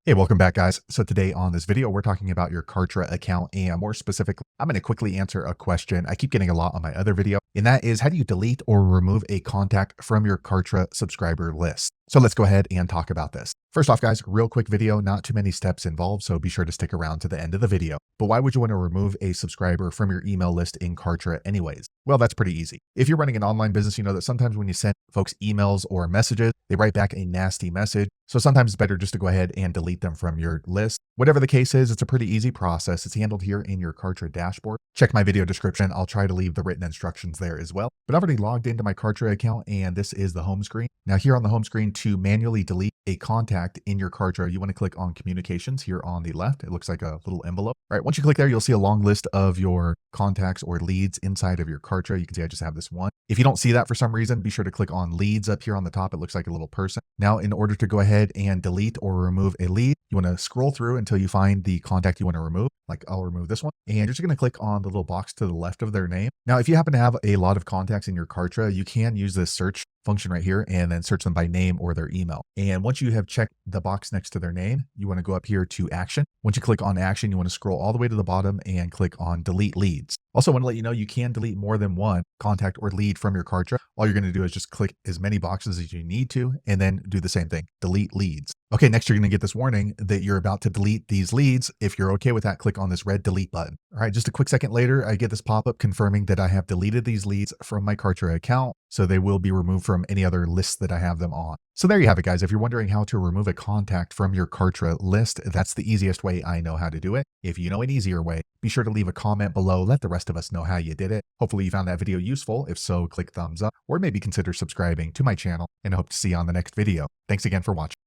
Hey, welcome back, guys. So today on this video, we're talking about your Kartra account, and more specifically, I'm going to quickly answer a question I keep getting a lot on my other video, and that is, how do you delete or remove a contact from your Kartra subscriber list? So let's go ahead and talk about this. First off, guys, real quick video, not too many steps involved, so be sure to stick around to the end of the video. But why would you want to remove a subscriber from your email list in Kartra anyways? Well, that's pretty easy. If you're running an online business, you know that sometimes when you send folks emails or messages, they write back a nasty message. So sometimes it's better just to go ahead and delete them from your list. Whatever the case is, it's a pretty easy process. It's handled here in your Kartra dashboard. Check my video description. I'll try to leave the written instructions there as well. But I've already logged into my Kartra account, and this is the home screen. Now here on the home screen, to manually delete a contact in your Kartra, you want to click on communications here on the left. It looks like a little envelope. All right, once you click there, you'll see a long list of your contacts or leads inside of your Kartra. You can see I just have this one. If you don't see that for some reason, be sure to click on leads up here on the top. It looks like a little person. Now, in order to go ahead and delete or remove a lead, you want to scroll through until you find the contact you want to remove. Like I'll remove this one, and you're just going to click on the little box to the left of their name. Now, if you happen to have a lot of contacts in your Kartra, you can use this search function right here and then search them by name or their email. And once you have checked the box next to their name, you want to go up here to action. Once you click on action, you want to scroll all the way to the bottom and click on delete leads. Also, I want to let you know you can delete more than one contact or lead from your Kartra. All you're going to do is just click as many boxes as you need to, and then do the same thing, delete leads. Okay, next you're going to get this warning that you're about to delete these leads. If you're okay with that, click on this red delete button. All right, just a quick second later, I get this pop-up confirming that I have deleted these leads from my Kartra account, so they will be removed from any other lists that I have them on. So there you have it, guys. If you're wondering how to remove a contact from your Kartra list, that's the easiest way I know how to do it. If you know an easier way, be sure to leave a comment below. Let the rest of us know how you did it. Hopefully you found that video useful. If so, click thumbs up or maybe consider subscribing to my channel, and I hope to see you on the next video. Thanks again for watching.